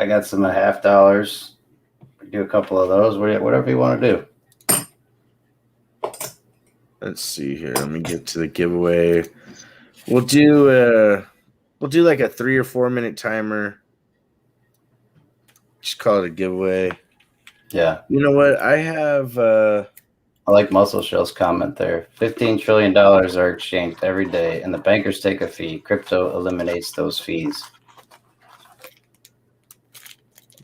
got some $50. Do a couple of those. Whatever you want to do. Let's see here. Let me get to the giveaway. We'll do like a 3 or 4 minute timer. Just call it a giveaway. Yeah. You know what? I have I like Muscle Shell's comment there. $15 trillion are exchanged every day, and the bankers take a fee. Crypto eliminates those fees.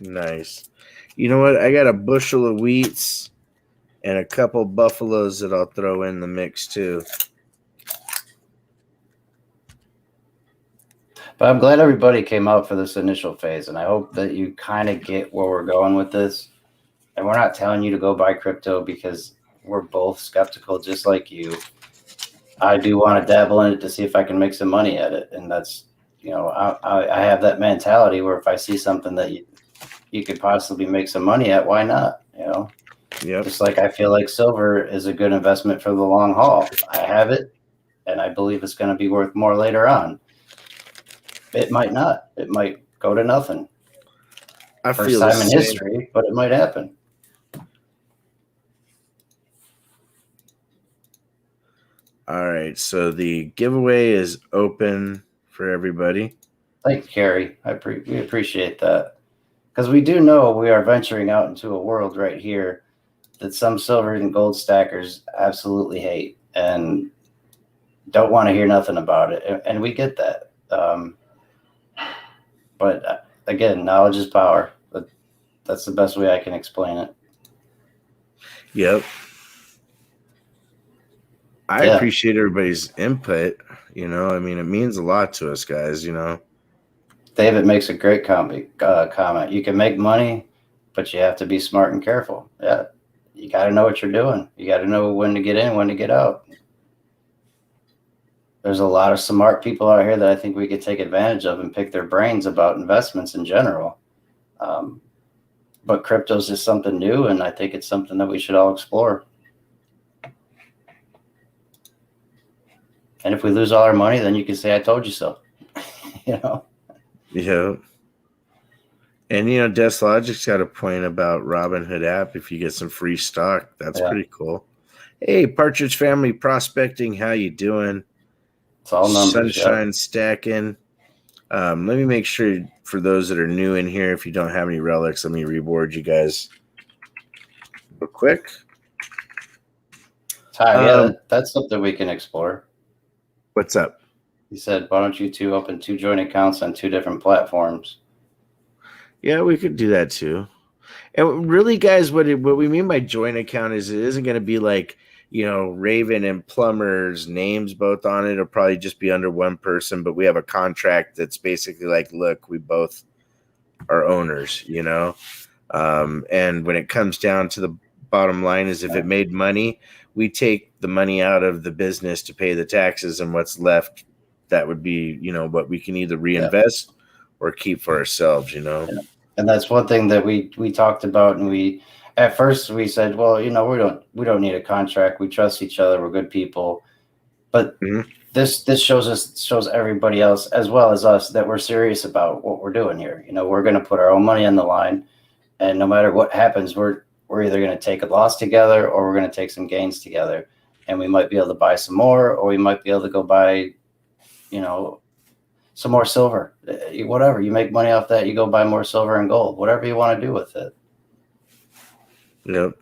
Nice. You know what? I got a bushel of wheats and a couple buffaloes that I'll throw in the mix too. But I'm glad everybody came out for this initial phase, and I hope that you kind of get where we're going with this. And we're not telling you to go buy crypto because we're both skeptical, just like you. I do want to dabble in it to see if I can make some money at it, and that's I have that mentality where if I see something that you could possibly make some money at, why not? Yeah. Just like I feel like silver is a good investment for the long haul. I have it, and I believe it's going to be worth more later on. It might not. It might go to nothing. First time in history, but it might happen. All right, so the giveaway is open for everybody. Thanks, Carrie. We appreciate that. Because we do know we are venturing out into a world right here that some silver and gold stackers absolutely hate and don't want to hear nothing about it. And we get that. But again, knowledge is power. But that's the best way I can explain it. Yep. I appreciate everybody's input. It means a lot to us, guys, David makes a great comment. You can make money, but you have to be smart and careful. Yeah. You got to know what you're doing. You got to know when to get in, when to get out. There's a lot of smart people out here that I think we could take advantage of and pick their brains about investments in general. But crypto is just something new, and I think it's something that we should all explore. And if we lose all our money, then you can say, I told you so. Yeah. And, DeskLogic's got a point about Robinhood app. If you get some free stock, that's pretty cool. Hey, Partridge Family Prospecting, how you doing? It's all numbers. Sunshine stacking. Let me make sure for those that are new in here, if you don't have any relics, let me reward you guys real quick. Ty, that's something we can explore. What's up? He said, why don't you two open 2 joint accounts on 2 different platforms? Yeah, we could do that too. And really, guys, what we mean by joint account is it isn't going to be like, Raven and Plumber's names both on it. It'll probably just be under one person, but we have a contract that's basically like, look, we both are owners, and when it comes down to the bottom line is if it made money, we take the money out of the business to pay the taxes, and what's left, that would be, what we can either reinvest or keep for ourselves, Yeah. And that's one thing that we talked about, and at first we said, well, we don't need a contract. We trust each other. We're good people. But this shows everybody else as well as us that we're serious about what we're doing here. We're going to put our own money on the line, And no matter what happens, we're either going to take a loss together or we're going to take some gains together. And we might be able to buy some more, or we might be able to go buy, some more silver. Whatever. You make money off that, you go buy more silver and gold, whatever you want to do with it. Yep.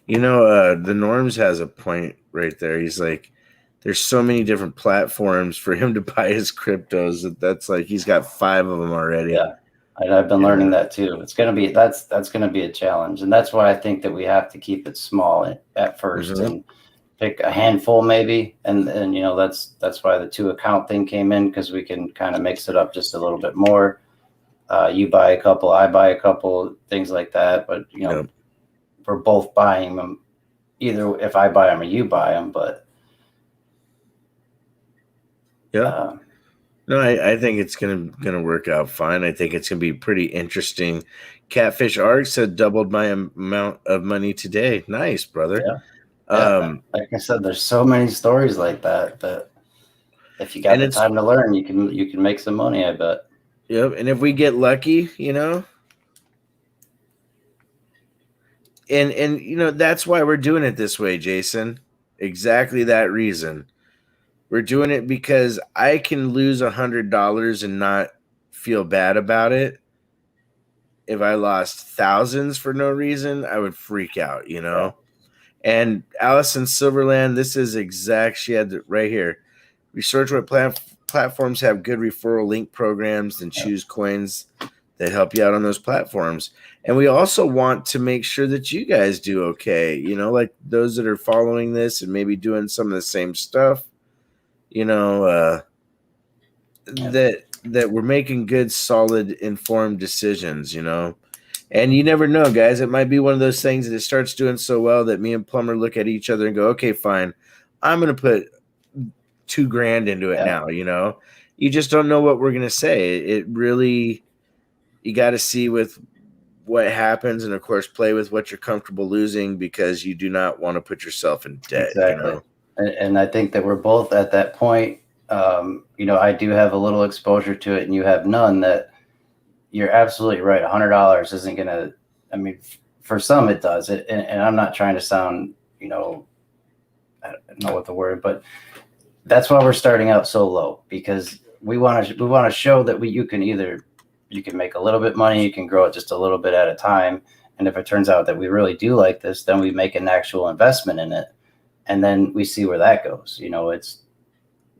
The Norms has a point right there. He's like, there's so many different platforms for him to buy his cryptos that's like he's got 5 of them already. Yeah. I've been learning that too. It's going to be that's going to be a challenge, and that's why I think that we have to keep it small at 1st and pick a handful maybe, and that's why the 2 account thing came in, because we can kind of mix it up just a little bit more. You buy a couple, I buy a couple, things like that. But we're both buying them, either if I buy them or you buy them. But no, I think it's gonna work out fine. I think it's gonna be pretty interesting. Catfish Arcs had doubled my amount of money today. Nice, brother. Yeah. Like I said, there's so many stories like that if you got the time to learn, you can make some money, I bet. Yep. And if we get lucky, and that's why we're doing it this way, Jason. Exactly that reason. We're doing it because I can lose $100 and not feel bad about it. If I lost thousands for no reason, I would freak out, Yeah. And Allison Silverland, this is exact. She had it right here. Research what platforms have good referral link programs, and choose coins that help you out on those platforms. And we also want to make sure that you guys do okay. Like those that are following this and maybe doing some of the same stuff. That we're making good, solid, informed decisions, And you never know, guys. It might be one of those things that it starts doing so well that me and Plumber look at each other and go, okay, fine. I'm going to put $2,000 into it now, You just don't know what we're going to say. It really, you got to see with what happens, and of course play with what you're comfortable losing, because you do not want to put yourself in debt. Exactly. And I think that we're both at that point. I do have a little exposure to it and you have none. That you're absolutely right. $100 isn't going to, I mean, for some it does. And I'm not trying to sound, I don't know what the word, but that's why we're starting out so low, because we want to show that you can make a little bit money, you can grow it just a little bit at a time. And if it turns out that we really do like this, then we make an actual investment in it. And then we see where that goes.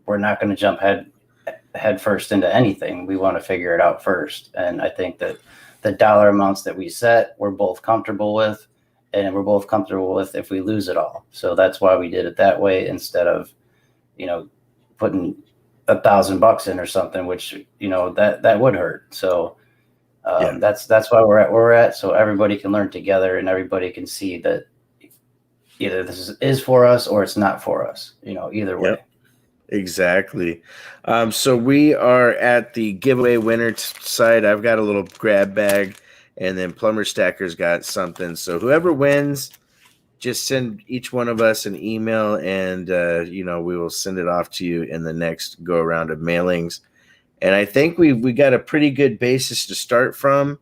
We're not going to jump head first into anything. We want to figure it out first. And I think that the dollar amounts that we set, we're both comfortable with, and we're both comfortable with if we lose it all. So that's why we did it that way, instead of, putting $1,000 in or something, which, that would hurt. So that's why we're at where we're at. So everybody can learn together and everybody can see that either this is for us or it's not for us, either way. Yep. Exactly. So we are at the giveaway winner side. I've got a little grab bag, and then Plumber Stacker's got something. So whoever wins, just send each one of us an email, and we will send it off to you in the next go around of mailings. And I think we got a pretty good basis to start from.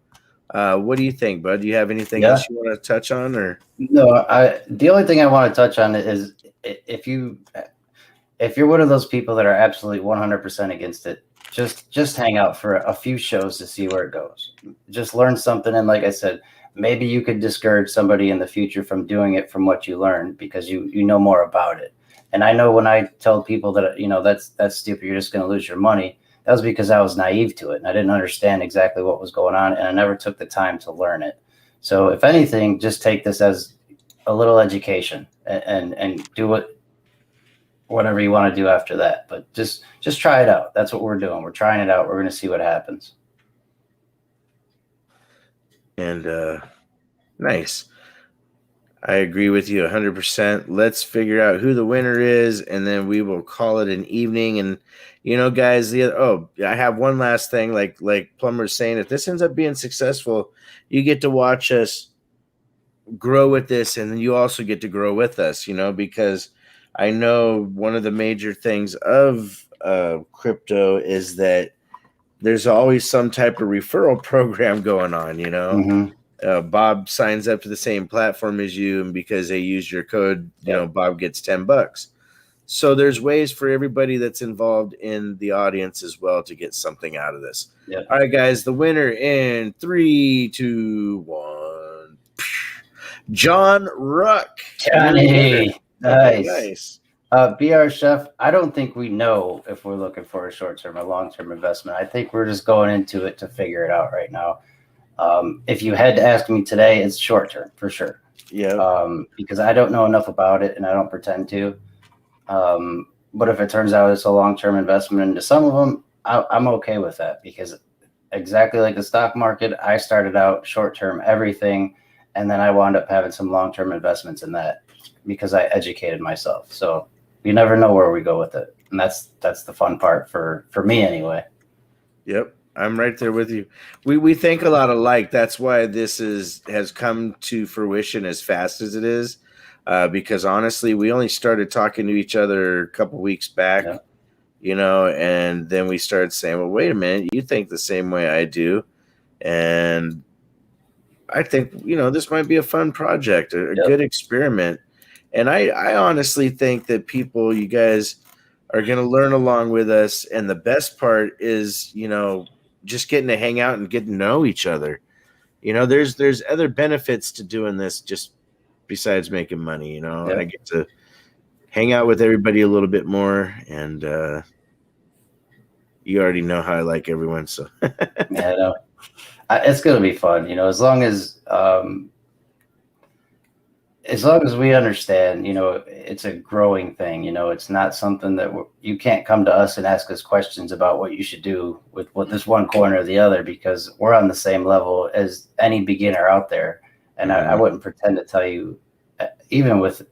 What do you think, bud? Do you have anything else you want to touch on, or? No, the only thing I want to touch on is if you're one of those people that are absolutely 100% against it, just hang out for a few shows to see where it goes. Just learn something. And like I said, maybe you could discourage somebody in the future from doing it from what you learned, because you know more about it. And I know when I tell people that, that's stupid, you're just going to lose your money, that was because I was naive to it and I didn't understand exactly what was going on, and I never took the time to learn it. So if anything, just take this as a little education and do whatever you want to do after that. But just try it out. That's what we're doing. We're trying it out. We're going to see what happens. And nice. I agree with you 100%. Let's figure out who the winner is, and then we will call it an evening. And guys, I have one last thing. Like Plumber's saying, if this ends up being successful, you get to watch us grow with this, and then you also get to grow with us. Because I know one of the major things of crypto is that there's always some type of referral program going on. Mm-hmm. Bob signs up to the same platform as you, and because they use your code, Bob gets $10. So there's ways for everybody that's involved in the audience as well to get something out of this. Yep. All right, guys, the winner in 3, 2, 1. John Ruck. Johnny. Okay, Nice. BR Chef, I don't think we know if we're looking for a short-term or long-term investment. I think we're just going into it to figure it out right now. If you had to ask me today, it's short-term for sure. Yeah. Because I don't know enough about it and I don't pretend to. But if it turns out it's a long-term investment into some of them, I'm okay with that, because exactly like the stock market, I started out short-term everything, and then I wound up having some long-term investments in that because I educated myself. So you never know where we go with it, and that's the fun part for me anyway. Yep, I'm right there with you. We think a lot alike. That's why this has come to fruition as fast as it is. Because honestly, we only started talking to each other a couple weeks back, and then we started saying, well, wait a minute, you think the same way I do. And I think, this might be a fun project, a good experiment. And I honestly think that you guys are going to learn along with us. And the best part is, just getting to hang out and get to know each other. There's other benefits to doing this, just besides making money. I get to hang out with everybody a little bit more, and you already know how I like everyone, so yeah, no, it's gonna be fun, as long as we understand, it's a growing thing. It's not something that you can't come to us and ask us questions about what you should do with this one coin or the other, because we're on the same level as any beginner out there. And I wouldn't pretend to tell you, even with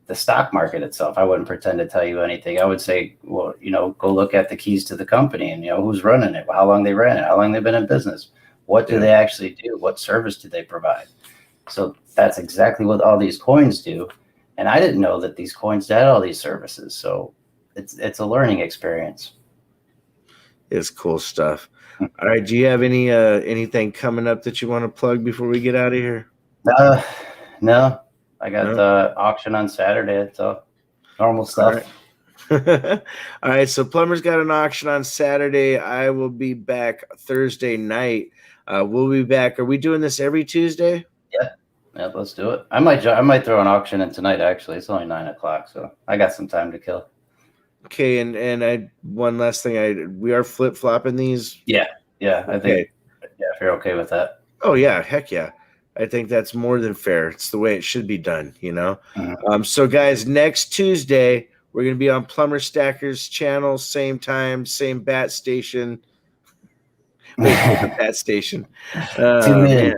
the stock market itself, I wouldn't pretend to tell you anything. I would say, well, go look at the keys to the company and, who's running it, how long they ran it, how long they've been in business, what do they actually do, what service do they provide. So that's exactly what all these coins do. And I didn't know that these coins had all these services. So it's a learning experience. It's cool stuff. All right. Do you have anything coming up that you want to plug before we get out of here? No. I got the auction on Saturday. It's all normal stuff. All right. So Plumber's got an auction on Saturday. I will be back Thursday night. We'll be back. Are we doing this every Tuesday? Yeah, let's do it. I might throw an auction in tonight. Actually, it's only 9:00, so I got some time to kill. Okay, and one last thing. We are flip flopping these. Yeah. I think. Yeah, if you're okay with that. Oh yeah, heck yeah. I think that's more than fair. It's the way it should be done, Mm-hmm. So guys, next Tuesday we're gonna be on Plumber Stacker's channel, same time, same bat station. Bat station. Tune in. Man.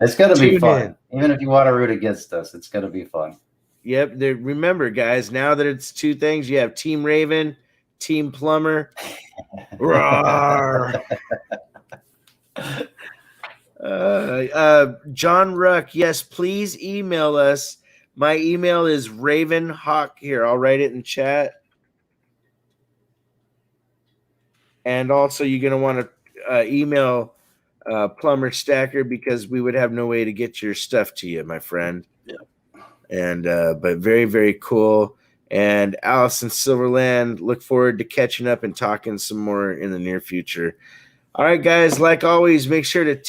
It's gonna be fun. In. Even if you want to root against us, it's gonna be fun. Yep. Remember, guys, now that it's two things, you have Team Raven, Team Plumber. John Ruck, yes, please email us. My email is ravenhawk. Here, I'll write it in chat. And also, you're going to want to email Plumber Stacker, because we would have no way to get your stuff to you, my friend. Yeah. And but very, very cool. And Allison Silverland, look forward to catching up and talking some more in the near future. All right, guys, like always, make sure to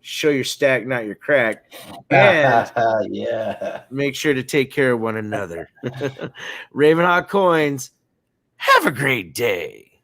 show your stack, not your crack. And make sure to take care of one another. Ravenhawk Coins, have a great day.